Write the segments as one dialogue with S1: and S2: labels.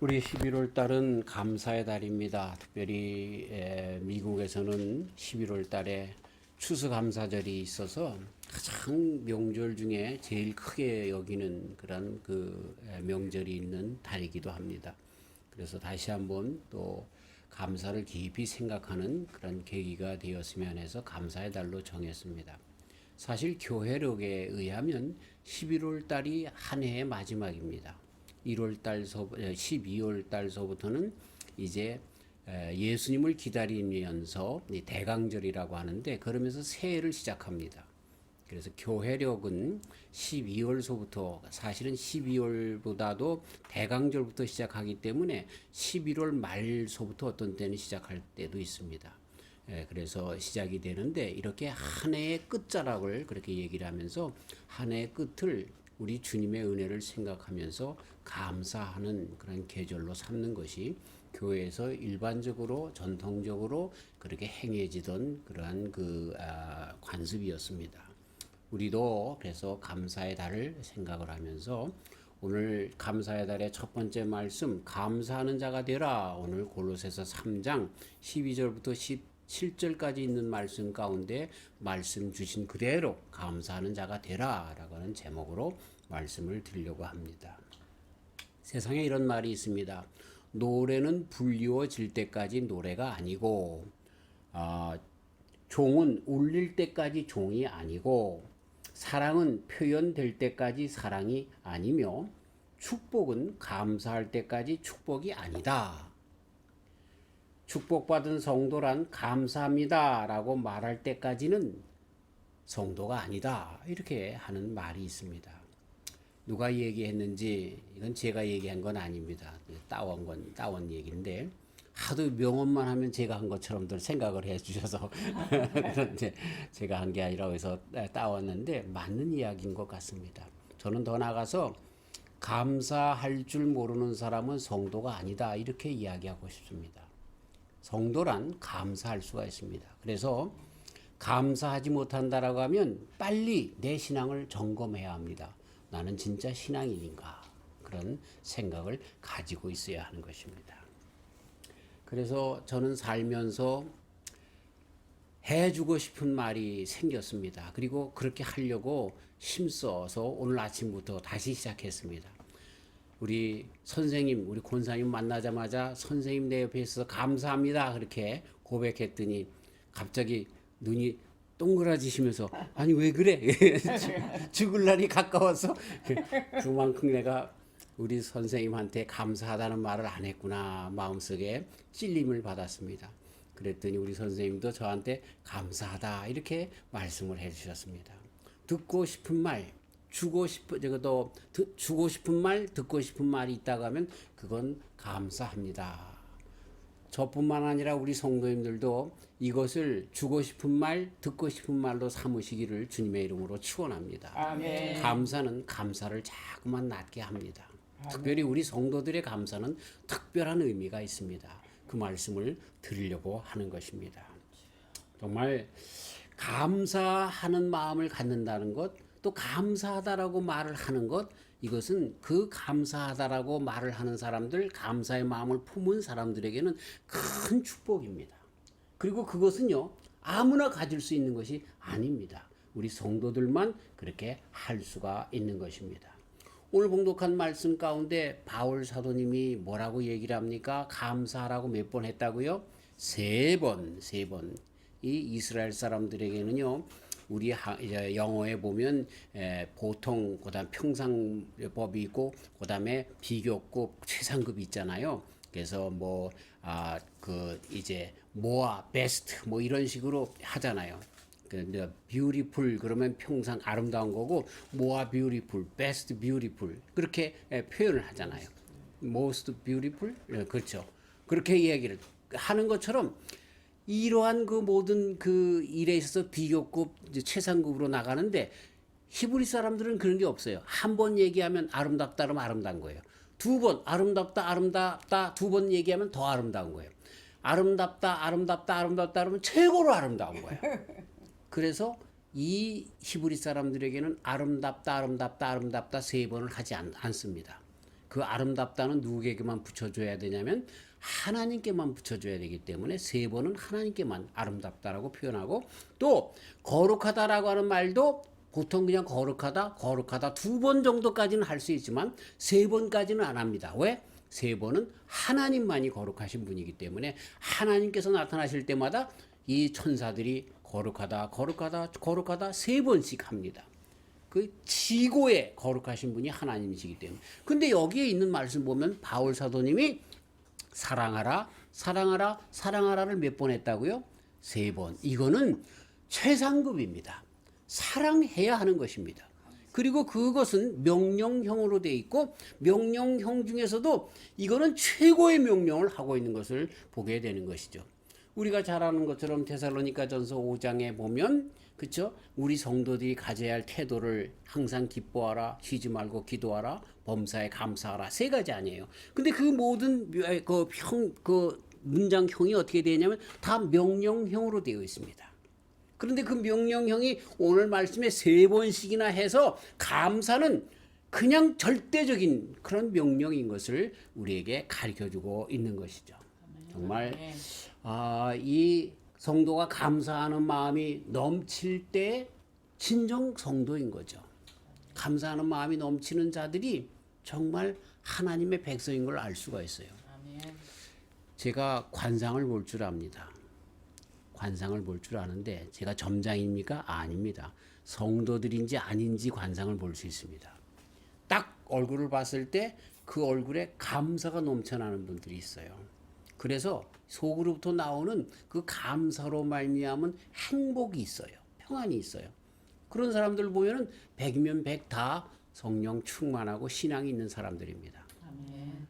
S1: 우리 11월 달은 감사의 달입니다. 특별히 미국에서는 11월 달에 추수감사절이 있어서 가장 명절 중에 제일 크게 여기는 그런 명절이 있는 달이기도 합니다. 그래서 다시 한번 또 감사를 깊이 생각하는 그런 계기가 되었으면 해서 감사의 달로 정했습니다. 사실 교회력에 의하면 11월 달이 한 해의 마지막입니다. 12월 달서부터는 이제 예수님을 기다리면서 대강절이라고 하는데, 그러면서 새해를 시작합니다. 그래서 교회력은 12월서부터, 사실은 12월보다도 대강절부터 시작하기 때문에 11월 말서부터 어떤 때는 시작할 때도 있습니다. 그래서 시작이 되는데, 이렇게 한 해의 끝자락을 그렇게 얘기를 하면서 한 해의 끝을 우리 주님의 은혜를 생각하면서 감사하는 그런 계절로 삼는 것이 교회에서 일반적으로 전통적으로 그렇게 행해지던 그러한 관습이었습니다. 우리도 그래서 감사의 달을 생각을 하면서 오늘 감사의 달의 첫 번째 말씀, 감사하는 자가 되라. 오늘 골로새서 3장 12절부터 17절까지 있는 말씀 가운데 말씀 주신 그대로 감사하는 자가 되라 라고 하는 제목으로 말씀을 드리려고 합니다. 세상에 이런 말이 있습니다. 노래는 불리워질 때까지 노래가 아니고, 종은 울릴 때까지 종이 아니고, 사랑은 표현될 때까지 사랑이 아니며, 축복은 감사할 때까지 축복이 아니다. 축복받은 성도란 감사합니다 라고 말할 때까지는 성도가 아니다. 이렇게 하는 말이 있습니다. 누가 얘기했는지, 이건 제가 얘기한 건 아닙니다. 따온 얘기인데, 하도 명언만 하면 제가 한 것처럼들 생각을 해 주셔서 그런데 제가 한 게 아니라고 해서 따왔는데 맞는 이야기인 것 같습니다. 저는 더 나가서 감사할 줄 모르는 사람은 성도가 아니다, 이렇게 이야기하고 싶습니다. 성도란 감사할 수가 있습니다. 그래서 감사하지 못한다라고 하면 빨리 내 신앙을 점검해야 합니다. 나는 진짜 신앙인인가? 그런 생각을 가지고 있어야 하는 것입니다. 그래서 저는 살면서 해주고 싶은 말이 생겼습니다. 그리고 그렇게 하려고 힘써서 오늘 아침부터 다시 시작했습니다. 우리 선생님, 우리 권사님 만나자마자 선생님 내 옆에 있어서 감사합니다 그렇게 고백했더니 갑자기 눈이 동그라지시면서 아니 왜 그래? 죽을 날이 가까워서 그만큼 내가 우리 선생님한테 감사하다는 말을 안 했구나 마음속에 찔림을 받았습니다. 그랬더니 우리 선생님도 저한테 감사하다 이렇게 말씀을 해주셨습니다. 듣고 싶은 말, 주고 싶은 말, 듣고 싶은 말이 있다고 하면 그건 감사합니다. 저뿐만 아니라 우리 성도님들도 이것을 주고 싶은 말, 듣고 싶은 말로 삼으시기를 주님의 이름으로 축원합니다.
S2: 아멘.
S1: 감사는 감사를 자꾸만 낳게 합니다. 특별히 우리 성도들의 감사는 특별한 의미가 있습니다. 그 말씀을 드리려고 하는 것입니다. 정말 감사하는 마음을 갖는다는 것, 또 감사하다라고 말을 하는 것, 이것은 그 감사하다라고 말을 하는 사람들, 감사의 마음을 품은 사람들에게는 큰 축복입니다. 그리고 그것은요, 아무나 가질 수 있는 것이 아닙니다. 우리 성도들만 그렇게 할 수가 있는 것입니다. 오늘 봉독한 말씀 가운데 바울 사도님이 뭐라고 얘기를 합니까? 감사하라고 몇 번 했다고요? 세 번. 이 이스라엘 사람들에게는요, 우리 영어에 보면 보통, 그다음 평상법이 있고, 그다음에 비교급, 최상급이 있잖아요. 그래서 이제 모아, 베스트 뭐 이런 식으로 하잖아요. beautiful 그러면 평상 아름다운 거고, 모아 beautiful, best beautiful 그렇게 표현을 하잖아요. most beautiful, 그렇죠. 그렇게 이야기를 하는 것처럼 이러한 그 모든 그 일에 있어서 비교급, 최상급으로 나가는데 히브리 사람들은 그런 게 없어요. 한 번 얘기하면 아름답다 그러면 아름다운 거예요. 두 번 아름답다 두 번 얘기하면 더 아름다운 거예요. 아름답다 그러면 최고로 아름다운 거예요. 그래서 이 히브리 사람들에게는 아름답다 세 번을 하지 않습니다. 그 아름답다는 누구에게만 붙여줘야 되냐면 하나님께만 붙여줘야 되기 때문에 세 번은 하나님께만 아름답다라고 표현하고, 또 거룩하다라고 하는 말도 보통 그냥 거룩하다 두 번 정도까지는 할 수 있지만 세 번까지는 안 합니다. 왜? 세 번은 하나님만이 거룩하신 분이기 때문에 하나님께서 나타나실 때마다 이 천사들이 거룩하다 세 번씩 합니다. 그 지고에 거룩하신 분이 하나님이시기 때문에. 근데 여기에 있는 말씀 보면 바울 사도님이 사랑하라를 몇 번 했다고요? 세 번. 이거는 최상급입니다. 사랑해야 하는 것입니다. 그리고 그것은 명령형으로 되어 있고, 명령형 중에서도 이거는 최고의 명령을 하고 있는 것을 보게 되는 것이죠. 우리가 잘 아는 것처럼 데살로니가전서 5장에 보면, 그렇죠? 우리 성도들이 가져야 할 태도를 항상 기뻐하라, 쉬지 말고 기도하라, 범사에 감사하라, 세 가지 아니에요. 근데 그 모든 그 문장형이 어떻게 되냐면 다 명령형으로 되어 있습니다. 그런데 그 명령형이 오늘 말씀에 세 번씩이나 해서 감사는 그냥 절대적인 그런 명령인 것을 우리에게 가르쳐주고 있는 것이죠. 정말 이 성도가 감사하는 마음이 넘칠 때 진정 성도인 거죠. 감사하는 마음이 넘치는 자들이 정말 하나님의 백성인 걸 알 수가 있어요. 제가 관상을 볼 줄 압니다. 관상을 볼 줄 아는데 제가 점장입니까? 아닙니다. 성도들인지 아닌지 관상을 볼 수 있습니다. 딱 얼굴을 봤을 때 그 얼굴에 감사가 넘쳐나는 분들이 있어요. 그래서 속으로부터 나오는 그 감사로 말미암은 행복이 있어요. 평안이 있어요. 그런 사람들 보면은 100이면 100 다 성령 충만하고 신앙이 있는 사람들입니다. 아멘.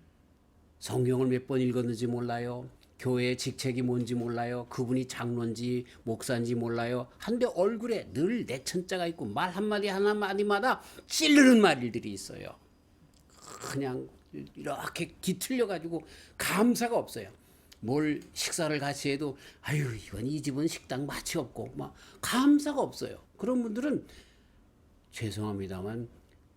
S1: 성경을 몇 번 읽었는지 몰라요. 교회의 직책이 뭔지 몰라요. 그분이 장로인지 목사인지 몰라요. 한데 얼굴에 늘 내천자가 있고 말 한마디마다 찌르는 말들이 있어요. 그냥 이렇게 기틀려가지고 감사가 없어요. 뭘 식사를 같이 해도 아유 이건 이 집은 식당 맛이 없고 막 감사가 없어요. 그런 분들은 죄송합니다만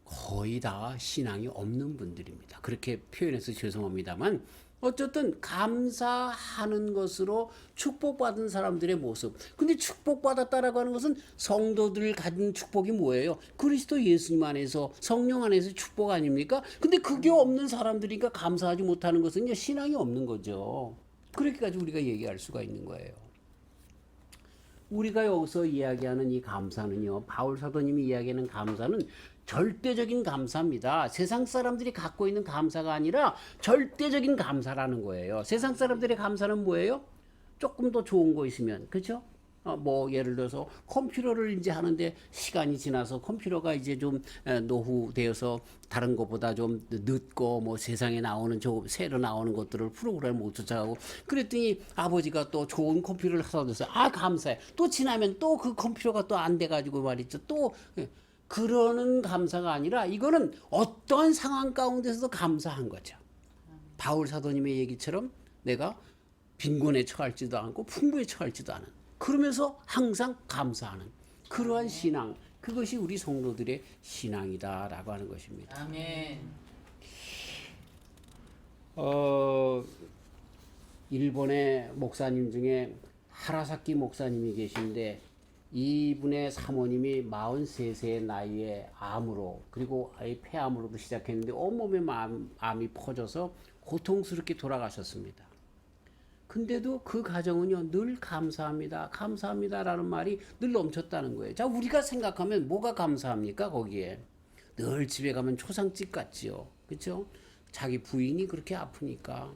S1: 거의 다 신앙이 없는 분들입니다. 그렇게 표현해서 죄송합니다만 어쨌든 감사하는 것으로 축복받은 사람들의 모습. 근데 축복받았다라고 하는 것은 성도들 가진 축복이 뭐예요? 그리스도 예수님 안에서 성령 안에서 축복 아닙니까? 근데 그게 없는 사람들이니까 감사하지 못하는 것은 신앙이 없는 거죠. 그렇게까지 우리가 얘기할 수가 있는 거예요. 우리가 여기서 이야기하는 이 감사는요, 바울 사도님이 이야기하는 감사는 절대적인 감사입니다. 세상 사람들이 갖고 있는 감사가 아니라 절대적인 감사라는 거예요. 세상 사람들의 감사는 뭐예요? 조금 더 좋은 거 있으면, 그렇죠? 뭐 예를 들어서 컴퓨터를 이제 하는데 시간이 지나서 컴퓨터가 이제 좀 노후되어서 다른 것보다 좀 늦고 뭐 세상에 나오는 새로 나오는 것들을 프로그램 못 쫓아가고 그랬더니 아버지가 또 좋은 컴퓨터를 사다 줬어요. 아 감사해. 또 지나면 또 그 컴퓨터가 또 안 돼가지고 말이죠. 또 그러는 감사가 아니라 이거는 어떠한 상황 가운데서도 감사한 거죠. 바울 사도님의 얘기처럼 내가 빈곤에 처할지도 않고 풍부에 처할지도 않은, 그러면서 항상 감사하는 그러한 신앙, 그것이 우리 성도들의 신앙이다라고 하는 것입니다.
S2: 아멘.
S1: 일본의 목사님 중에 하라사키 목사님이 계신데 이분의 사모님이 43세의 나이에 암으로, 그리고 아예 폐암으로도 시작했는데 온몸에 암이 퍼져서 고통스럽게 돌아가셨습니다. 근데도 그 가정은요 늘 감사합니다라는 말이 늘 넘쳤다는 거예요. 자, 우리가 생각하면 뭐가 감사합니까? 거기에 늘 집에 가면 초상집 같지요, 그렇죠? 자기 부인이 그렇게 아프니까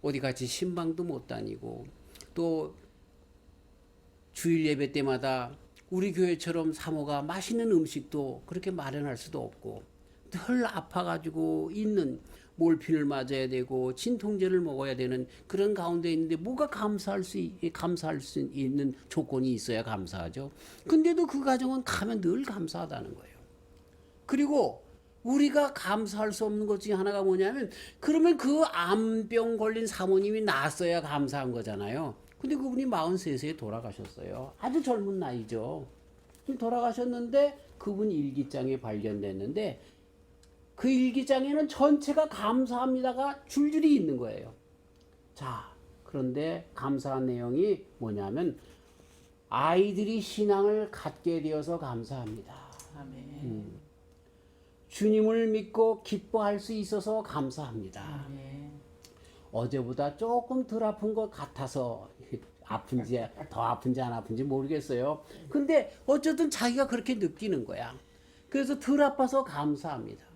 S1: 어디 같이 신방도 못 다니고, 또 주일 예배 때마다 우리 교회처럼 사모가 맛있는 음식도 그렇게 마련할 수도 없고, 늘 아파가지고 있는 몰핀을 맞아야 되고 진통제를 먹어야 되는 그런 가운데 있는데 뭐가 감사할 수 있는 조건이 있어야 감사하죠. 근데도 그 가정은 가면 늘 감사하다는 거예요. 그리고 우리가 감사할 수 없는 것 중에 하나가 뭐냐면, 그러면 그 암병 걸린 사모님이 낫어야 감사한 거잖아요. 근데 그분이 43세에 돌아가셨어요. 아주 젊은 나이죠. 돌아가셨는데 그분 일기장에 발견됐는데 그 일기장에는 전체가 감사합니다가 줄줄이 있는 거예요. 자, 그런데 감사한 내용이 뭐냐면 아이들이 신앙을 갖게 되어서 감사합니다.
S2: 아멘.
S1: 주님을 믿고 기뻐할 수 있어서 감사합니다.
S2: 아멘.
S1: 어제보다 조금 덜 아픈 것 같아서 아픈지 더 아픈지 안 아픈지 모르겠어요. 근데 어쨌든 자기가 그렇게 느끼는 거야. 그래서 덜 아파서 감사합니다.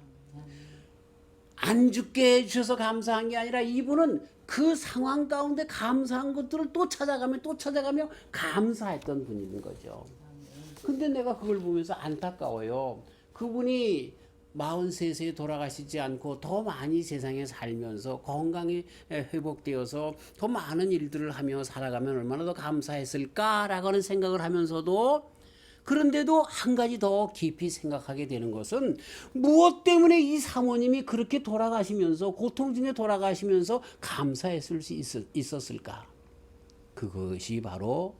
S1: 안 죽게 해주셔서 감사한 게 아니라 이분은 그 상황 가운데 감사한 것들을 또 찾아가며 감사했던 분인 거죠. 근데 내가 그걸 보면서 안타까워요. 그분이 43세에 돌아가시지 않고 더 많이 세상에 살면서 건강이 회복되어서 더 많은 일들을 하며 살아가면 얼마나 더 감사했을까라고 하는 생각을 하면서도, 그런데도 한 가지 더 깊이 생각하게 되는 것은 무엇 때문에 이 사모님이 그렇게 돌아가시면서 고통 중에 돌아가시면서 감사했을 수 있었을까? 그것이 바로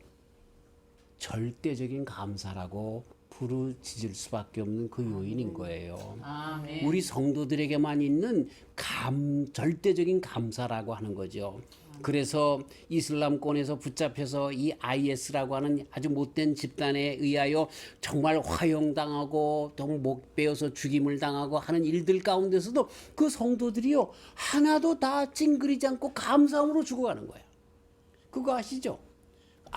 S1: 절대적인 감사라고 부르짖을 수밖에 없는 그 요인인 거예요.
S2: 아멘.
S1: 우리 성도들에게만 있는 절대적인 감사라고 하는 거죠. 그래서 이슬람권에서 붙잡혀서 이 IS라고 하는 아주 못된 집단에 의하여 정말 화형당하고 또 목 베어서 죽임을 당하고 하는 일들 가운데서도 그 성도들이요 하나도 다 찡그리지 않고 감사함으로 죽어가는 거예요. 그거 아시죠?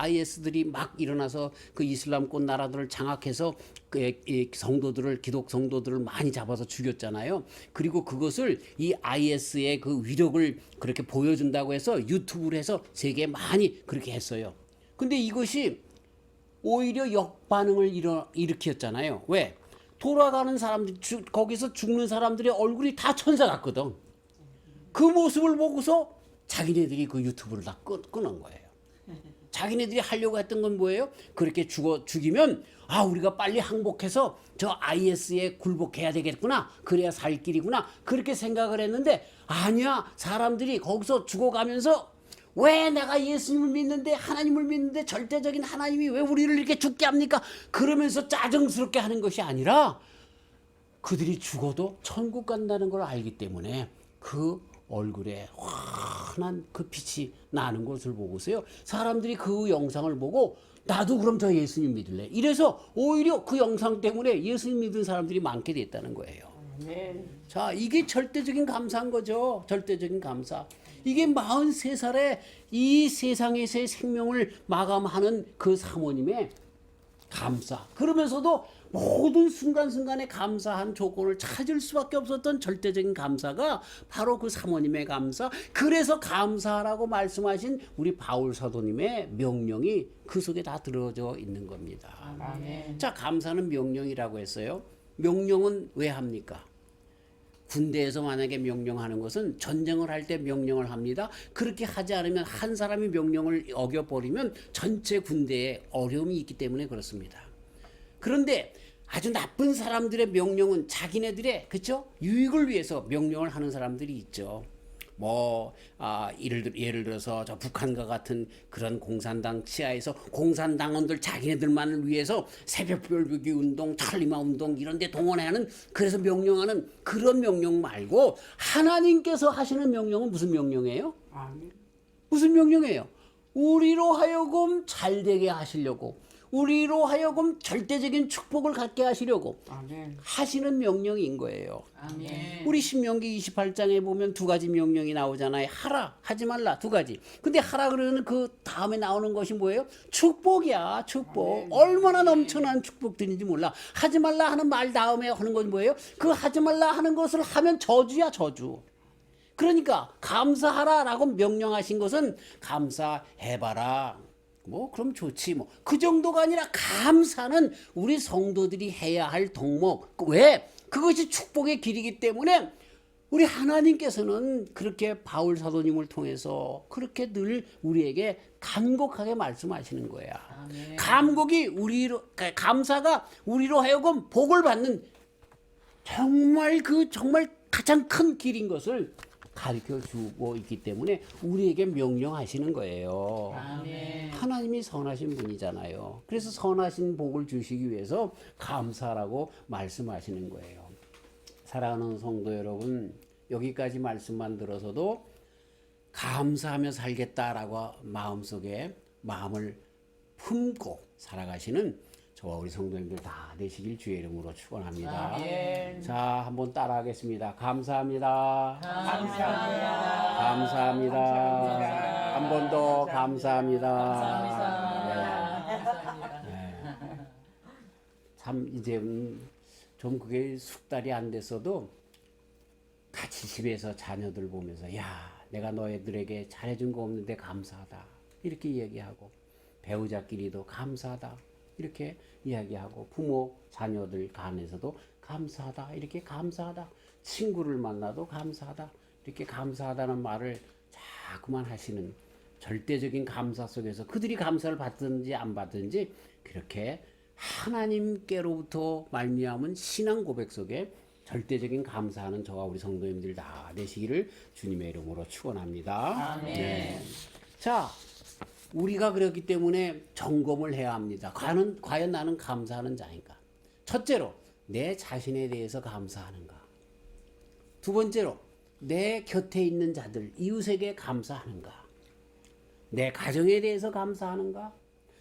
S1: IS들이 막 일어나서 그 이슬람권 나라들을 장악해서 이 성도들을, 기독 성도들을 많이 잡아서 죽였잖아요. 그리고 그것을 이 IS의 그 위력을 그렇게 보여준다고 해서 유튜브를 해서 세계에 많이 그렇게 했어요. 근데 이것이 오히려 역반응을 일으켰잖아요. 왜? 돌아가는 사람들, 거기서 죽는 사람들의 얼굴이 다 천사 같거든. 그 모습을 보고서 자기네들이 그 유튜브를 다 끊은 거예요. 자기네들이 하려고 했던 건 뭐예요? 그렇게 죽이면 우리가 빨리 항복해서 저 IS에 굴복해야 되겠구나. 그래야 살 길이구나. 그렇게 생각을 했는데 아니야. 사람들이 거기서 죽어가면서 왜 내가 예수님을 믿는데, 하나님을 믿는데 절대적인 하나님이 왜 우리를 이렇게 죽게 합니까? 그러면서 짜증스럽게 하는 것이 아니라 그들이 죽어도 천국 간다는 걸 알기 때문에 그 얼굴에 환한 그 빛이 나는 것을 보고서요, 사람들이 그 영상을 보고 나도 그럼 저 예수님 믿을래. 이래서 오히려 그 영상 때문에 예수님 믿은 사람들이 많게 됐다는 거예요.
S2: 아멘.
S1: 자, 이게 절대적인 감사인 거죠. 절대적인 감사. 이게 43살에 이 세상에서의 생명을 마감하는 그 사모님의 감사. 그러면서도 모든 순간순간에 감사한 조건을 찾을 수밖에 없었던 절대적인 감사가 바로 그 사모님의 감사. 그래서 감사라고 말씀하신 우리 바울 사도님의 명령이 그 속에 다 들어져 있는 겁니다.
S2: 아멘.
S1: 자, 감사는 명령이라고 했어요. 명령은 왜 합니까? 군대에서 만약에 명령하는 것은 전쟁을 할 때 명령을 합니다. 그렇게 하지 않으면, 한 사람이 명령을 어겨버리면 전체 군대에 어려움이 있기 때문에 그렇습니다. 그런데 아주 나쁜 사람들의 명령은 자기네들의, 그쵸? 유익을 위해서 명령을 하는 사람들이 있죠. 예를 들어서 저 북한과 같은 그런 공산당 치하에서 공산당원들 자기네들만을 위해서 새벽별보기 운동, 천리마 운동 이런 데 동원하는, 그래서 명령하는 그런 명령 말고 하나님께서 하시는 명령은 무슨 명령이에요?
S2: 아멘.
S1: 무슨 명령이에요? 우리로 하여금 잘되게 하시려고, 우리로 하여금 절대적인 축복을 갖게 하시려고
S2: 아멘.
S1: 하시는 명령인 거예요.
S2: 아멘.
S1: 우리 신명기 28장에 보면 두 가지 명령이 나오잖아요. 하라, 하지 말라, 두 가지. 근데 하라 그러는 그 다음에 나오는 것이 뭐예요? 축복이야, 축복. 얼마나 넘쳐난 축복들인지 몰라. 하지 말라 하는 말 다음에 하는 건 뭐예요? 그 하지 말라 하는 것을 하면 저주야, 저주. 그러니까 감사하라라고 명령하신 것은 감사해봐라. 그럼 좋지. 그 정도가 아니라 감사는 우리 성도들이 해야 할 덕목. 왜? 그것이 축복의 길이기 때문에 우리 하나님께서는 그렇게 바울 사도님을 통해서 그렇게 늘 우리에게 간곡하게 말씀하시는 거야.
S2: 아멘.
S1: 감사가 우리로 하여금 복을 받는 정말 가장 큰 길인 것을 가르쳐 주고 있기 때문에 우리에게 명령하시는 거예요.
S2: 아멘.
S1: 하나님이 선하신 분이잖아요. 그래서 선하신 복을 주시기 위해서 감사라고 말씀하시는 거예요. 사랑하는 성도 여러분, 여기까지 말씀만 들어서도 감사하며 살겠다라고 마음속에 마음을 품고 살아가시는 저와 우리 성도님들 다 되시길 주의 이름으로 축원합니다.
S2: 아멘.
S1: 자, 한번 따라하겠습니다. 감사합니다.
S2: 감사합니다.
S1: 감사합니다. 한 번 더 감사합니다.
S2: 감사합니다.
S1: 참 이제 좀 그게 숙달이 안 됐어도 같이 집에서 자녀들 보면서 야, 내가 너희들에게 잘해준 거 없는데 감사하다 이렇게 이야기하고, 배우자끼리도 감사하다 이렇게 이야기하고, 부모 자녀들 간에서도 감사하다 이렇게 감사하다, 친구를 만나도 감사하다 이렇게 감사하다는 말을 자꾸만 하시는, 절대적인 감사 속에서 그들이 감사를 받든지 안 받든지 그렇게 하나님께로부터 말미암은 신앙 고백 속에 절대적인 감사하는 저와 우리 성도님들 다 되시기를 주님의 이름으로 축원합니다.
S2: 아멘.
S1: 네. 자, 우리가 그렇기 때문에 점검을 해야 합니다. 과연 나는 감사하는 자인가? 첫째로 내 자신에 대해서 감사하는가? 두 번째로 내 곁에 있는 자들, 이웃에게 감사하는가? 내 가정에 대해서 감사하는가?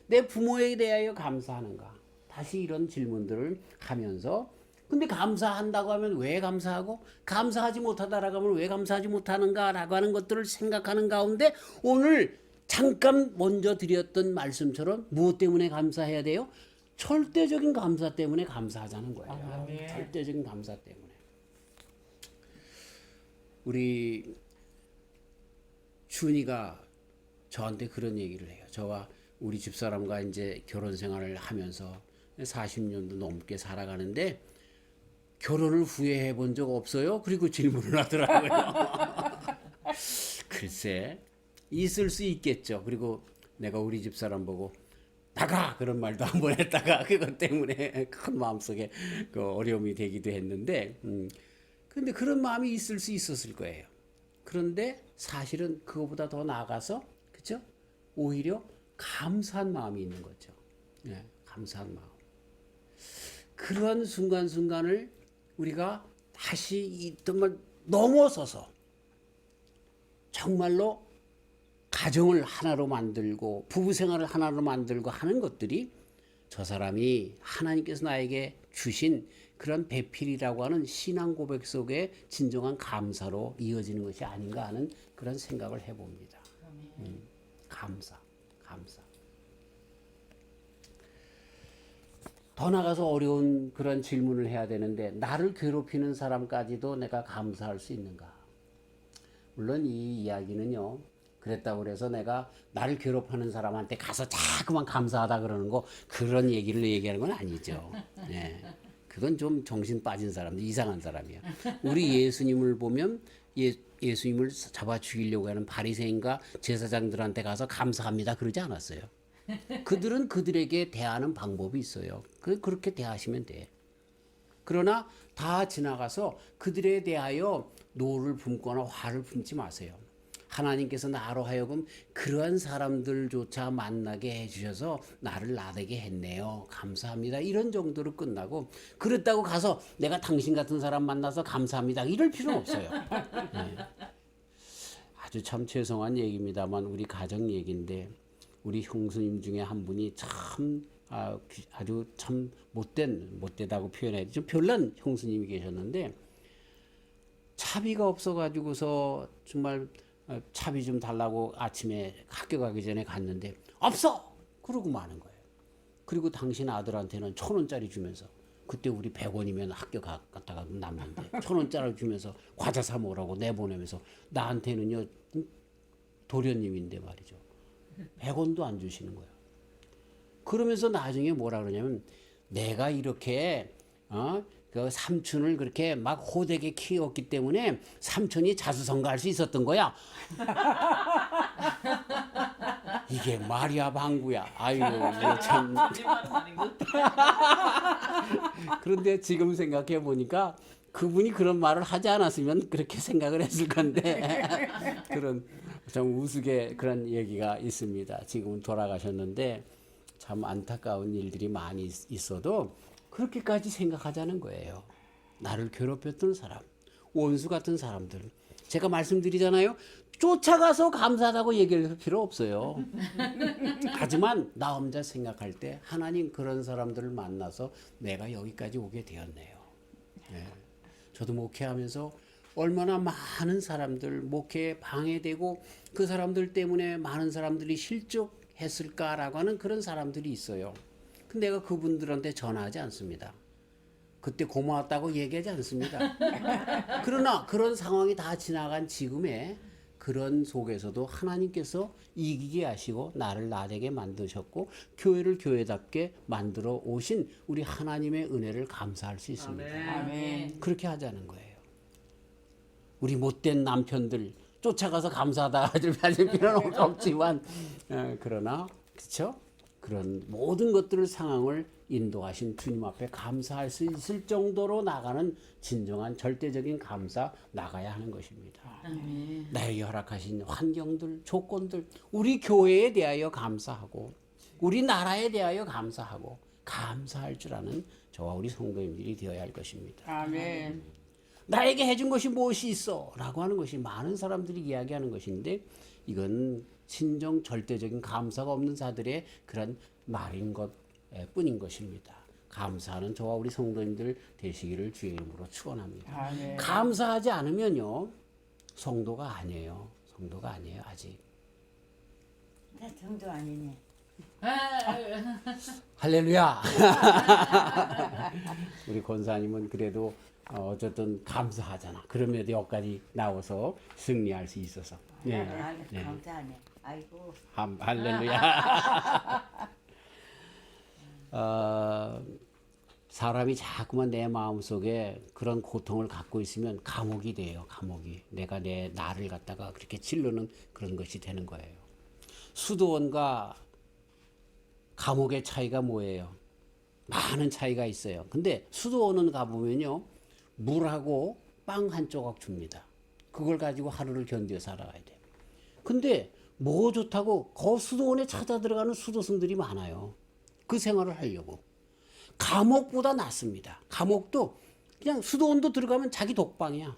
S1: 내 부모에 대하여 감사하는가? 다시 이런 질문들을 하면서, 근데 감사한다고 하면 왜 감사하고, 감사하지 못하다라고 하면 왜 감사하지 못하는가라고 하는 것들을 생각하는 가운데 오늘 잠깐 먼저 드렸던 말씀처럼 무엇 때문에 감사해야 돼요? 절대적인 감사 때문에 감사하자는 거예요.
S2: 아멘.
S1: 절대적인 감사 때문에. 우리 준이가 저한테 그런 얘기를 해요. 저와 우리 집사람과 이제 결혼 생활을 하면서 40년도 넘게 살아가는데 결혼을 후회해 본 적 없어요? 그리고 질문을 하더라고요. 글쎄, 있을 수 있겠죠. 그리고 내가 우리 집사람 보고 나가! 그런 말도 한 번 했다가 그것 때문에 큰 마음속에 그 어려움이 되기도 했는데, 근데 그런 마음이 있을 수 있었을 거예요. 그런데 사실은 그거보다 더 나아가서, 그죠? 오히려 감사한 마음이 있는 거죠. 네, 감사한 마음. 그런 순간순간을 우리가 다시 정말 넘어서서 정말로 가정을 하나로 만들고 부부 생활을 하나로 만들고 하는 것들이 저 사람이 하나님께서 나에게 주신 그런 배필이라고 하는 신앙 고백 속에 진정한 감사로 이어지는 것이 아닌가 하는 그런 생각을 해봅니다. 감사. 더 나가서 어려운 그런 질문을 해야 되는데, 나를 괴롭히는 사람까지도 내가 감사할 수 있는가? 물론 이 이야기는요, 그랬다고 그래서 내가 나를 괴롭히는 사람한테 가서 자꾸만 감사하다 그러는 거, 그런 얘기를 얘기하는 건 아니죠. 네. 그건 좀 정신 빠진 사람들, 이상한 사람이야. 우리 예수님을 보면 예수님을 잡아 죽이려고 하는 바리새인과 제사장들한테 가서 감사합니다 그러지 않았어요. 그들은 그들에게 대하는 방법이 있어요. 그렇게 대하시면 돼. 그러나 다 지나가서 그들에 대하여 노를 품거나 화를 품지 마세요. 하나님께서 나로 하여금 그러한 사람들조차 만나게 해주셔서 나를 나되게 했네요. 감사합니다. 이런 정도로 끝나고, 그랬다고 가서 내가 당신 같은 사람 만나서 감사합니다 이럴 필요는 없어요. 네. 아주 참 죄송한 얘기입니다만 우리 가정 얘기인데, 우리 형수님 중에 한 분이 참 아주 참 못되다고 표현해야지, 좀 별난 형수님이 계셨는데, 차비가 없어가지고서 정말 차비 좀 달라고 아침에 학교 가기 전에 갔는데 없어! 그러고 마는 거예요. 그리고 당신 아들한테는 1,000원짜리 주면서, 그때 우리 100원이면 학교 갔다가 남는데 1,000원짜리 주면서 과자 사 먹으라고 내보내면서, 나한테는요 도련님인데 말이죠 100원도 안 주시는 거예요. 그러면서 나중에 뭐라 그러냐면, 내가 이렇게 그 삼촌을 그렇게 막 호되게 키웠기 때문에 삼촌이 자수성가할 수 있었던 거야. 이게 말이야 방구야. 아이고 참. 그런데 지금 생각해 보니까 그분이 그런 말을 하지 않았으면 그렇게 생각을 했을 건데 그런 좀 우스개 그런 얘기가 있습니다. 지금은 돌아가셨는데 참 안타까운 일들이 많이 있어도 그렇게까지 생각하자는 거예요. 나를 괴롭혔던 사람, 원수 같은 사람들. 제가 말씀드리잖아요. 쫓아가서 감사하다고 얘기할 필요 없어요. 하지만 나 혼자 생각할 때 하나님 그런 사람들을 만나서 내가 여기까지 오게 되었네요. 네. 저도 목회하면서 얼마나 많은 사람들 목회에 방해되고 그 사람들 때문에 많은 사람들이 실족했을까라고 하는 그런 사람들이 있어요. 근데 내가 그분들한테 전화하지 않습니다. 그때 고마웠다고 얘기하지 않습니다. 그러나 그런 상황이 다 지나간 지금에 그런 속에서도 하나님께서 이기게 하시고 나를 나되게 만드셨고 교회를 교회답게 만들어 오신 우리 하나님의 은혜를 감사할 수 있습니다.
S2: 아멘.
S1: 그렇게 하자는 거예요. 우리 못된 남편들 쫓아가서 감사하다 하실 필요는 없지만 그러나 그렇죠? 그런 모든 것들을 상황을 인도하신 주님 앞에 감사할 수 있을 정도로 나가는 진정한 절대적인 감사 나가야 하는 것입니다.
S2: 아멘.
S1: 나에게 허락하신 환경들, 조건들, 우리 교회에 대하여 감사하고 우리 나라에 대하여 감사하고 감사할 줄 아는 저와 우리 성도님들이 되어야 할 것입니다.
S2: 아멘.
S1: 나에게 해준 것이 무엇이 있어? 라고 하는 것이 많은 사람들이 이야기하는 것인데 이건 진정 절대적인 감사가 없는 자들의 그런 말인 것 뿐인 것입니다. 감사하는 저와 우리 성도님들 되시기를 주의 이름으로 축원합니다.
S2: 아멘.
S1: 감사하지 않으면요 성도가 아니에요. 성도가 아니에요 아직.
S3: 나 정도 아니네.
S1: 할렐루야. 우리 권사님은 그래도 어쨌든 감사하잖아. 그러면 여기까지 나와서 승리할 수 있어서. 네.
S3: 나는
S1: 네.
S3: 감사하네. 아이고.
S1: 할렐루야. 사람이 자꾸만 내 마음속에 그런 고통을 갖고 있으면 감옥이 돼요. 감옥이. 내가 내 나를 갖다가 그렇게 찔르는 그런 것이 되는 거예요. 수도원과 감옥의 차이가 뭐예요? 많은 차이가 있어요. 근데 수도원은 가보면요. 물하고 빵 한 조각 줍니다. 그걸 가지고 하루를 견뎌 살아가야 돼요. 근데 뭐 좋다고 그 수도원에 찾아 들어가는 수도승들이 많아요. 그 생활을 하려고. 감옥보다 낫습니다. 감옥도 그냥 수도원도 들어가면 자기 독방이야.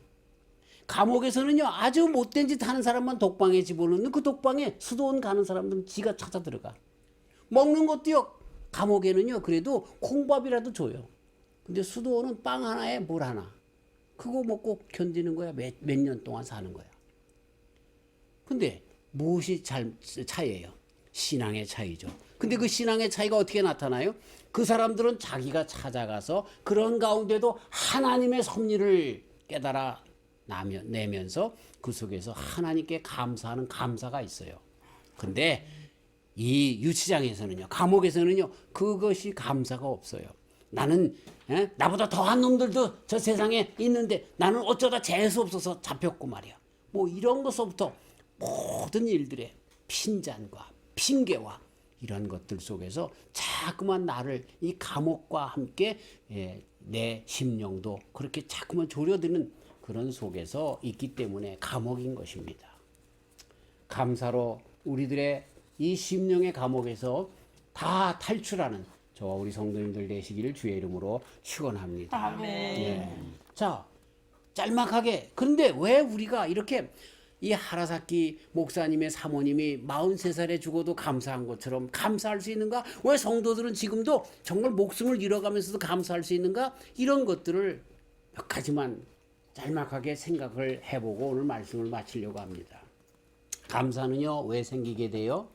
S1: 감옥에서는요 아주 못된 짓 하는 사람만 독방에 집어넣는 그 독방에 수도원 가는 사람들은 지가 찾아 들어가. 먹는 것도요 감옥에는요 그래도 콩밥이라도 줘요. 근데 수도원은 빵 하나에 물 하나 그거 먹고 견디는 거야. 몇 년 동안 사는 거야. 근데 무엇이 차이예요? 신앙의 차이죠. 근데 그 신앙의 차이가 어떻게 나타나요? 그 사람들은 자기가 찾아가서 그런 가운데도 하나님의 섭리를 깨달아 내면서 그 속에서 하나님께 감사하는 감사가 있어요. 근데 이 유치장에서는요, 감옥에서는요, 그것이 감사가 없어요. 나는 나보다 더한 놈들도 저 세상에 있는데 나는 어쩌다 재수 없어서 잡혔고 말이야. 뭐 이런 것서부터 모든 일들의 핀잔과 핑계와 이런 것들 속에서 자꾸만 나를 이 감옥과 함께 내 심령도 그렇게 자꾸만 조려드는 그런 속에서 있기 때문에 감옥인 것입니다. 감사로 우리들의 이 심령의 감옥에서 다 탈출하는 저와 우리 성도님들 되시기를 주의 이름으로 축원합니다.
S2: 아멘.
S1: 예. 자, 짤막하게. 그런데 왜 우리가 이렇게 이 하라사키 목사님의 사모님이 43살에 죽어도 감사한 것처럼 감사할 수 있는가? 왜 성도들은 지금도 정말 목숨을 잃어가면서도 감사할 수 있는가? 이런 것들을 몇 가지만 짤막하게 생각을 해보고 오늘 말씀을 마치려고 합니다. 감사는요, 왜 생기게 돼요?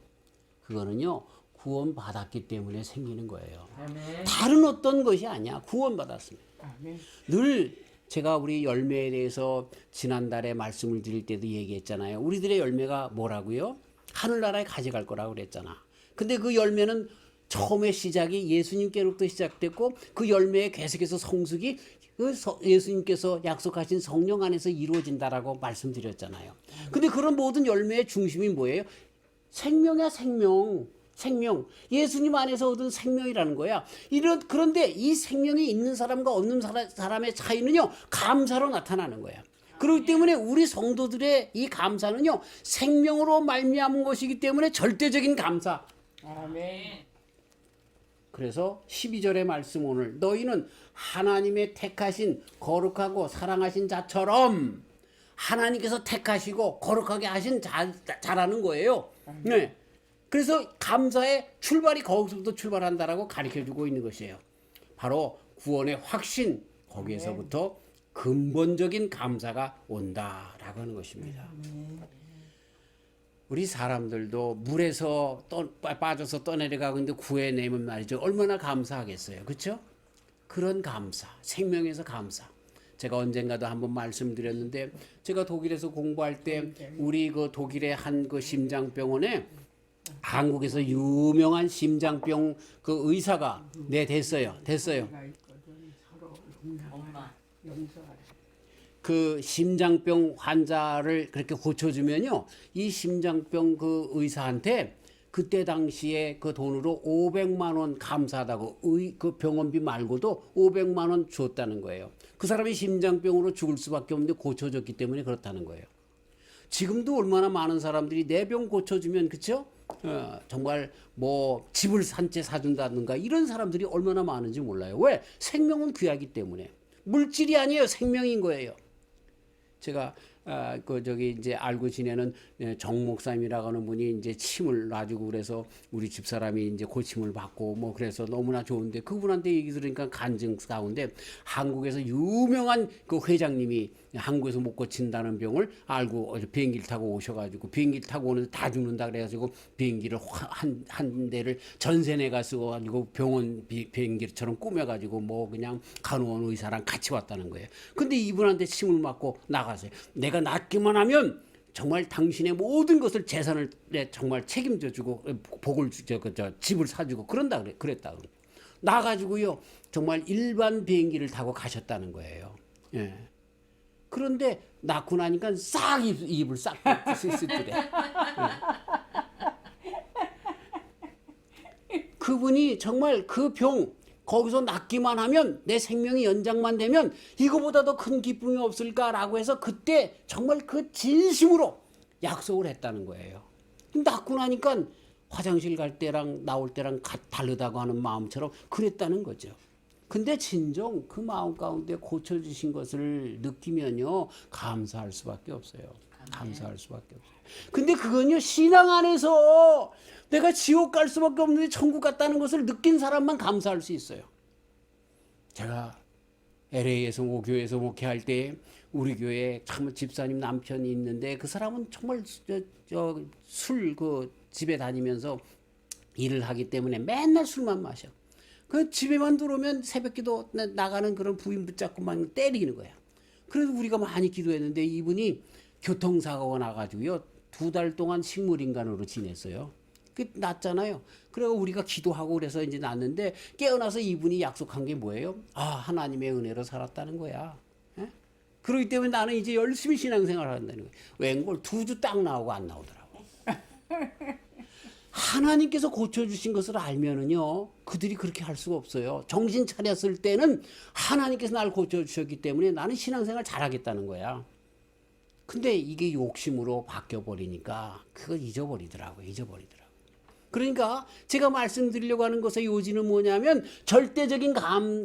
S1: 그거는요, 구원받았기 때문에 생기는 거예요.
S2: 아멘.
S1: 다른 어떤 것이 아니야. 구원받았습니다.
S2: 아멘.
S1: 늘 제가 우리 열매에 대해서 지난달에 말씀을 드릴 때도 얘기했잖아요. 우리들의 열매가 뭐라고요? 하늘나라에 가져갈 거라고 그랬잖아. 근데 그 열매는 처음에 시작이 예수님께로부터 시작됐고 그 열매에 계속해서 성숙이 예수님께서 약속하신 성령 안에서 이루어진다라고 말씀드렸잖아요. 근데 그런 모든 열매의 중심이 뭐예요? 생명이야, 생명. 생명. 예수님 안에서 얻은 생명이라는 거야. 그런데 이 생명이 있는 사람과 없는 사람의 차이는요, 감사로 나타나는 거야. 그렇기 때문에 우리 성도들의 이 감사는요, 생명으로 말미암은 것이기 때문에 절대적인 감사.
S2: 아멘.
S1: 그래서 12절의 말씀 오늘 너희는 하나님의 택하신 거룩하고 사랑하신 자처럼 하나님께서 택하시고 거룩하게 하신 자라는 거예요. 네. 그래서 감사의 출발이 거기서부터 출발한다라고 가르쳐주고 있는 것이에요. 바로 구원의 확신 거기에서부터 근본적인 감사가 온다라고 하는 것입니다. 우리 사람들도 물에서 빠져서 떠내려가고 있는데 구해내면 말이죠. 얼마나 감사하겠어요. 그렇죠? 그런 감사, 생명에서 감사. 제가 언젠가도 한번 말씀드렸는데 제가 독일에서 공부할 때 우리 그 독일의 한 그 심장병원에 한국에서 유명한 심장병 그 의사가 됐어요.
S2: 엄마.
S1: 그 심장병 환자를 그렇게 고쳐주면요, 이 심장병 그 의사한테 그때 당시에 그 돈으로 500만 원 감사하다고 그 병원비 말고도 500만 원 줬다는 거예요. 그 사람이 심장병으로 죽을 수밖에 없는데 고쳐줬기 때문에 그렇다는 거예요. 지금도 얼마나 많은 사람들이 내 병 고쳐주면 그쵸? 정말 뭐 집을 산 채 사준다든가 이런 사람들이 얼마나 많은지 몰라요. 왜? 생명은 귀하기 때문에. 물질이 아니에요. 생명인 거예요. 제가 이제 알고 지내는 정 목사님이라고 하는 분이 이제 침을 놔주고 그래서 우리 집사람이 이제 고침을 받고 뭐 그래서 너무나 좋은데 그분한테 얘기 들으니까 간증 가운데 한국에서 유명한 그 회장님이 한국에서 못 고친다는 병을 알고 비행기를 타고 오셔가지고 비행기를 타고 오는데 다 죽는다 그래가지고 비행기를 한 대를 전세 내가 쓰고 가지고 병원 비행기처럼 꾸며가지고 뭐 그냥 간호원 의사랑 같이 왔다는 거예요. 근데 이분한테 침을 맞고 나가세요. 내가 낫기만 하면 정말 당신의 모든 것을 재산을 정말 책임져주고 복을 집을 사주고 그랬다. 나가지고요 정말 일반 비행기를 타고 가셨다는 거예요. 예. 그런데 낳고 나니까 싹 입을 싹 쓰시더래. 그분이 정말 그 병 거기서 낫기만 하면 내 생명이 연장만 되면 이거보다 더 큰 기쁨이 없을까라고 해서 그때 정말 그 진심으로 약속을 했다는 거예요. 낫고 나니까 화장실 갈 때랑 나올 때랑 다르다고 하는 마음처럼 그랬다는 거죠. 근데 진정 그 마음 가운데 고쳐주신 것을 느끼면요 감사할 수밖에 없어요. 감사할 수밖에 없어요. 근데 그건요 신앙 안에서 내가 지옥 갈 수밖에 없는데 천국 갔다는 것을 느낀 사람만 감사할 수 있어요. 제가 LA에서 교회에서 목회할 때 우리 교회에 참 집사님 남편이 있는데 그 사람은 정말 술 그 집에 다니면서 일을 하기 때문에 맨날 술만 마셔. 그 집에만 들어오면 새벽기도 나가는 그런 부인 붙잡고 막 때리는 거야. 그래서 우리가 많이 기도했는데 이분이 교통사고가 나가지고요 2달 동안 식물인간으로 지냈어요. 그 났잖아요. 그리고 우리가 기도하고 그래서 이제 났는데 깨어나서 이분이 약속한 게 뭐예요? 하나님의 은혜로 살았다는 거야. 예? 그렇기 때문에 나는 이제 열심히 신앙생활을 한다는 거예요. 웬걸 2주 딱 나오고 안 나오더라고. 하나님께서 고쳐주신 것을 알면은요 그들이 그렇게 할 수가 없어요. 정신 차렸을 때는 하나님께서 나를 고쳐주셨기 때문에 나는 신앙생활 잘하겠다는 거야. 근데 이게 욕심으로 바뀌어버리니까 그걸 잊어버리더라고요. 그러니까 제가 말씀드리려고 하는 것의 요지는 뭐냐면 절대적인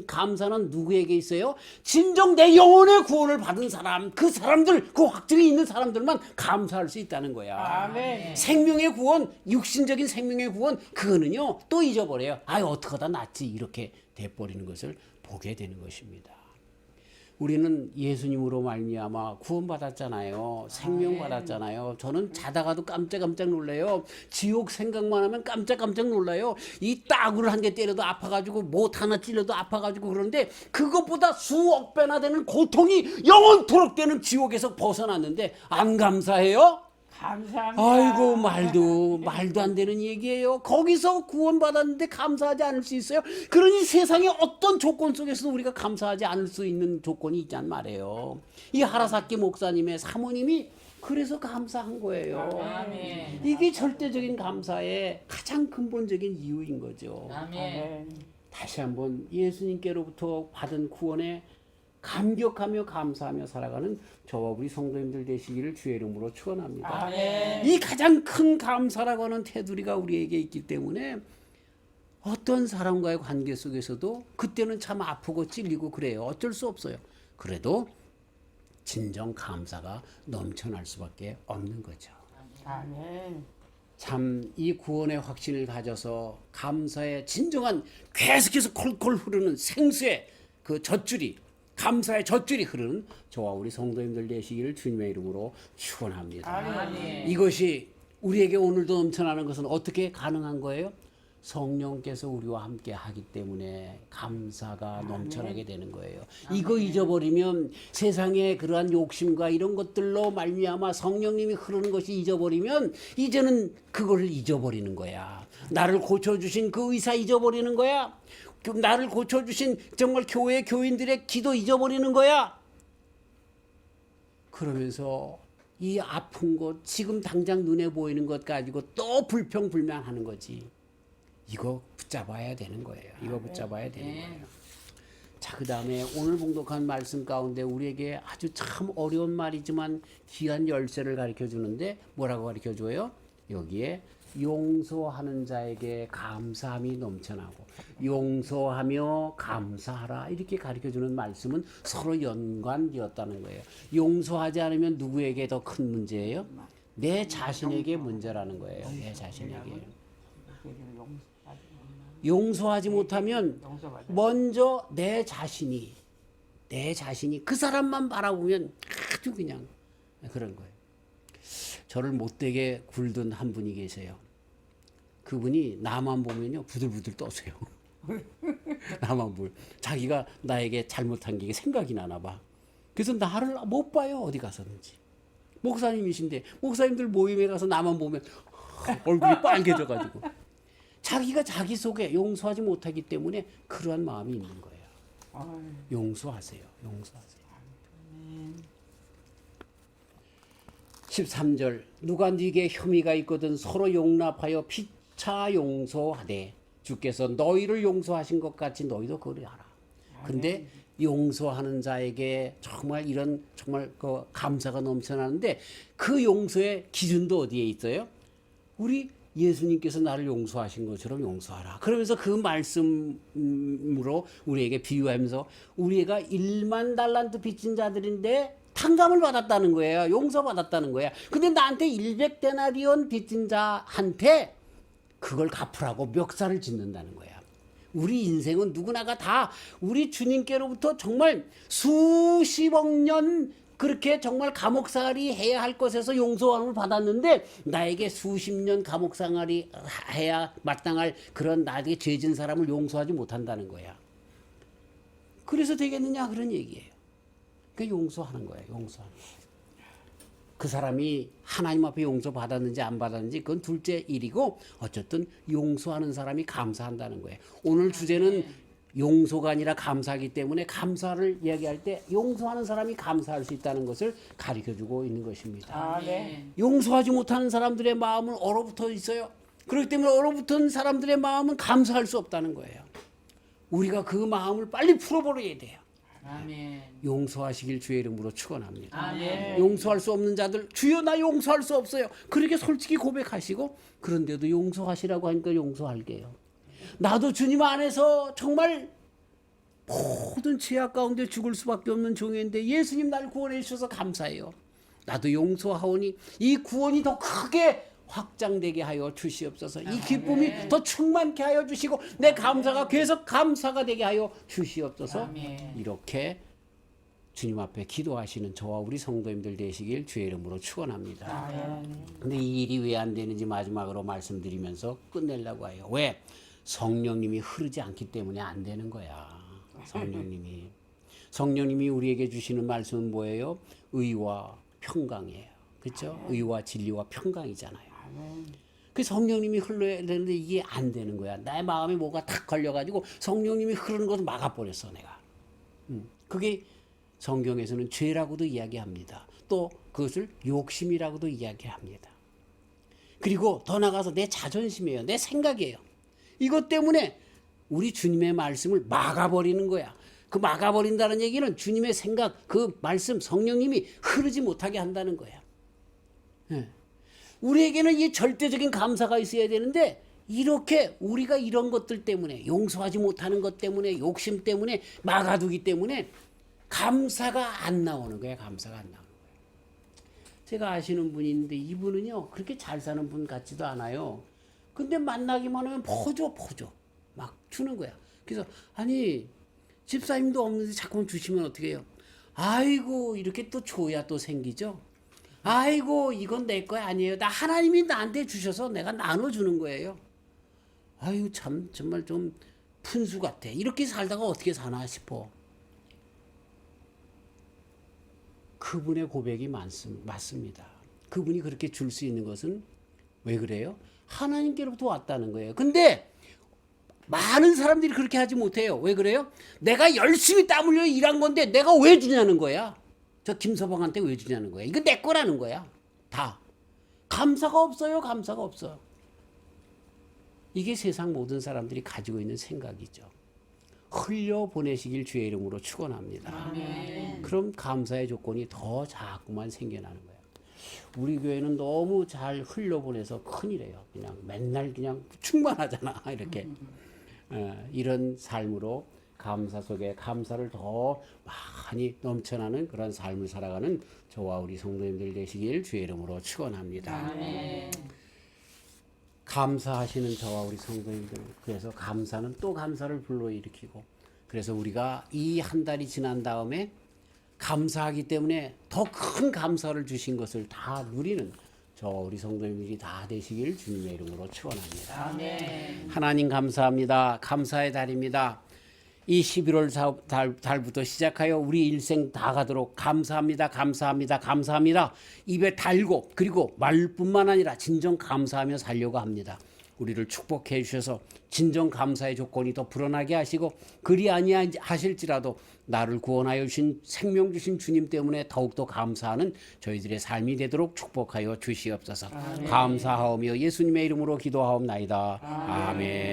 S1: 감사는 누구에게 있어요? 진정 내 영혼의 구원을 받은 사람, 그 사람들, 그 확증이 있는 사람들만 감사할 수 있다는 거야.
S2: 아멘.
S1: 생명의 구원, 육신적인 생명의 구원, 그거는요 또 잊어버려요. 어떻게 하다 낫지 이렇게 돼버리는 것을 보게 되는 것입니다. 우리는 예수님으로 말미암아 구원받았잖아요. 생명 받았잖아요. 저는 자다가도 깜짝깜짝 놀라요. 지옥 생각만 하면 깜짝깜짝 놀라요. 이 따구를 한 대 때려도 아파가지고 못 하나 찔러도 아파가지고 그러는데 그것보다 수억 배나 되는 고통이 영원토록 되는 지옥에서 벗어났는데 안 감사해요?
S2: 감사합니다.
S1: 아이고 말도 안 되는 얘기예요. 거기서 구원받았는데 감사하지 않을 수 있어요? 그러니 세상의 어떤 조건 속에서도 우리가 감사하지 않을 수 있는 조건이 있단 말이에요. 이 하라사키 목사님의 사모님이 그래서 감사한 거예요.
S2: 아멘.
S1: 이게 절대적인 감사의 가장 근본적인 이유인 거죠.
S2: 아멘.
S1: 다시 한번 예수님께로부터 받은 구원에 감격하며 감사하며 살아가는 저와 우리 성도님들 되시기를 주의 이름으로 축원합니다.
S2: 아멘.
S1: 이 가장 큰 감사라고 하는 테두리가 우리에게 있기 때문에 어떤 사람과의 관계 속에서도 그때는 참 아프고 찔리고 그래요. 어쩔 수 없어요. 그래도 진정 감사가 넘쳐날 수밖에 없는 거죠.
S2: 아멘.
S1: 참 이 구원의 확신을 가져서 감사의 진정한 계속해서 콜콜 흐르는 생수의 그 젖줄이 감사의 젖줄이 흐르는 저와 우리 성도님들 되시기를 주님의 이름으로 축원합니다.
S2: 아멘.
S1: 이것이 우리에게 오늘도 넘쳐나는 것은 어떻게 가능한 거예요? 성령께서 우리와 함께 하기 때문에 감사가 넘쳐나게 되는 거예요. 이거 잊어버리면 세상의 그러한 욕심과 이런 것들로 말미암아 성령님이 흐르는 것이 잊어버리면 이제는 그걸 잊어버리는 거야. 나를 고쳐주신 그 의사 잊어버리는 거야. 나를 고쳐주신 정말 교회 교인들의 기도 잊어버리는 거야. 그러면서 이 아픈 것 지금 당장 눈에 보이는 것 가지고 또 불평불만하는 거지. 이거 붙잡아야 되는 거예요. 이거 붙잡아야 되는 거예요. 자, 그 다음에 오늘 봉독한 말씀 가운데 우리에게 아주 참 어려운 말이지만 귀한 열쇠를 가르쳐 주는데 뭐라고 가르쳐 줘요? 여기에 용서하는 자에게 감사함이 넘쳐나고 용서하며 감사하라 이렇게 가르쳐 주는 말씀은 서로 연관되었다는 거예요. 용서하지 않으면 누구에게 더 큰 문제예요? 내 자신에게 문제라는 거예요. 내 자신에게. 용서하지 못하면 먼저 내 자신이 그 사람만 바라보면 아주 그냥 그런 거예요. 저를 못되게 굴던 한 분이 계세요. 그분이 나만 보면요 부들부들 떠세요. 나만 볼 자기가 나에게 잘못한 게 생각이 나나 봐. 그래서 나를 못 봐요. 어디 가서든지. 목사님이신데 목사님들 모임에 가서 나만 보면 얼굴이 빨개져가지고 자기가 자기 속에 용서하지 못하기 때문에 그러한 마음이 있는 거예요. 용서하세요. 용서하세요. 13절 누가 네게 혐의가 있거든 서로 용납하여 피차 용서하되 주께서 너희를 용서하신 것 같이 너희도 그리하라. 근데 용서하는 자에게 정말 이런 정말 그 감사가 넘쳐나는데 그 용서의 기준도 어디에 있어요? 우리 예수님께서 나를 용서하신 것처럼 용서하라. 그러면서 그 말씀으로 우리에게 비유하면서 우리가 1만 달란트 빚진 자들인데 탕감을 받았다는 거예요. 용서받았다는 거야. 근데 나한테 100데나리온 빚진 자한테 그걸 갚으라고 멱살을 짓는다는 거야. 우리 인생은 누구나가 다 우리 주님께로부터 정말 수십억 년 그렇게 정말 감옥살이 해야 할 것에서 용서함을 받았는데 나에게 수십 년 감옥살이 해야 마땅할 그런 나에게 죄진 사람을 용서하지 못한다는 거야. 그래서 되겠느냐 그런 얘기예요. 그 용서하는 거예요. 용서하는 거예요. 그 사람이 하나님 앞에 용서받았는지 안 받았는지 그건 둘째 일이고 어쨌든 용서하는 사람이 감사한다는 거예요. 오늘 주제는 용서가 아니라 감사하기 때문에 감사를 이야기할 때 용서하는 사람이 감사할 수 있다는 것을 가르쳐주고 있는 것입니다. 용서하지 못하는 사람들의 마음은 얼어붙어 있어요. 그렇기 때문에 얼어붙은 사람들의 마음은 감사할 수 없다는 거예요. 우리가 그 마음을 빨리 풀어버려야 돼요.
S2: 아멘.
S1: 용서하시길 주의 이름으로 축원합니다.
S2: 아멘.
S1: 용서할 수 없는 자들 주여 나 용서할 수 없어요. 그렇게 솔직히 고백하시고 그런데도 용서하시라고 하니까 용서할게요. 나도 주님 안에서 정말 모든 죄악 가운데 죽을 수밖에 없는 종인데 예수님 나를 구원해 주셔서 감사해요. 나도 용서하오니 이 구원이 더 크게 확장되게 하여 주시옵소서. 이 기쁨이 더 충만케 하여 주시고 내 감사가 계속 감사가 되게 하여 주시옵소서.
S2: 아멘.
S1: 이렇게 주님 앞에 기도하시는 저와 우리 성도님들 되시길 주의 이름으로 축원합니다. 근데 이 일이 왜 안 되는지 마지막으로 말씀드리면서 끝내려고 해요. 왜? 성령님이 흐르지 않기 때문에 안 되는 거야. 성령님이 우리에게 주시는 말씀은 뭐예요? 의와 평강이에요. 그렇죠? 의와 진리와 평강이잖아요. 그 성령님이 흘러야 되는데 이게 안 되는 거야. 나의 마음에 뭐가 탁 걸려가지고 성령님이 흐르는 것을 막아버렸어 내가. 그게 성경에서는 죄라고도 이야기합니다. 또 그것을 욕심이라고도 이야기합니다. 그리고 더 나가서 내 자존심이에요. 내 생각이에요. 이것 때문에 우리 주님의 말씀을 막아버리는 거야. 그 막아버린다는 얘기는 주님의 생각, 그 말씀, 성령님이 흐르지 못하게 한다는 거야. 우리에게는 이 절대적인 감사가 있어야 되는데 이렇게 우리가 이런 것들 때문에 용서하지 못하는 것 때문에 욕심 때문에 막아두기 때문에 감사가 안 나오는 거예요. 감사가 안 나오는 거예요. 제가 아시는 분이 있는데 이분은요 그렇게 잘 사는 분 같지도 않아요. 근데 만나기만 하면 퍼줘 막 주는 거야. 그래서 아니 집사님도 없는데 자꾸 주시면 어떻게 해요? 아이고 이렇게 또 줘야 또 생기죠. 아이고 이건 내 거 아니에요. 나 하나님이 나한테 주셔서 내가 나눠주는 거예요. 아유 참 정말 좀 푼수 같아. 이렇게 살다가 어떻게 사나 싶어. 그분의 고백이 맞습니다. 그분이 그렇게 줄 수 있는 것은 왜 그래요? 하나님께로부터 왔다는 거예요. 근데 많은 사람들이 그렇게 하지 못해요. 왜 그래요? 내가 열심히 땀 흘려 일한 건데 내가 왜 주냐는 거야. 저 김서방한테 왜 주냐는 거야. 이거 내 거라는 거야. 다. 감사가 없어요. 감사가 없어. 이게 세상 모든 사람들이 가지고 있는 생각이죠. 흘려보내시길 주의 이름으로 축원합니다.
S2: 아멘.
S1: 그럼 감사의 조건이 더 자꾸만 생겨나는 거예요. 우리 교회는 너무 잘 흘려보내서 큰일이에요. 그냥 맨날 그냥 충만하잖아. 이렇게. 이런 삶으로 감사 속에 감사를 더 많이 넘쳐나는 그런 삶을 살아가는 저와 우리 성도님들 되시길 주의 이름으로 축원합니다.
S2: 아멘.
S1: 감사하시는 저와 우리 성도님들, 그래서 감사는 또 감사를 불러일으키고, 그래서 우리가 이 한 달이 지난 다음에 감사하기 때문에 더 큰 감사를 주신 것을 다 누리는 저와 우리 성도님들이 다 되시길 주님의 이름으로 축원합니다.
S2: 아멘.
S1: 하나님 감사합니다. 감사의 달입니다. 이 11월 달부터 시작하여 우리 일생 다 가도록 감사합니다. 감사합니다. 감사합니다. 입에 달고 그리고 말뿐만 아니라 진정 감사하며 살려고 합니다. 우리를 축복해 주셔서 진정 감사의 조건이 더 불어나게 하시고 그리 아니하실지라도 나를 구원하여 주신 생명 주신 주님 때문에 더욱더 감사하는 저희들의 삶이 되도록 축복하여 주시옵소서. 감사하오며 예수님의 이름으로 기도하옵나이다. 아멘.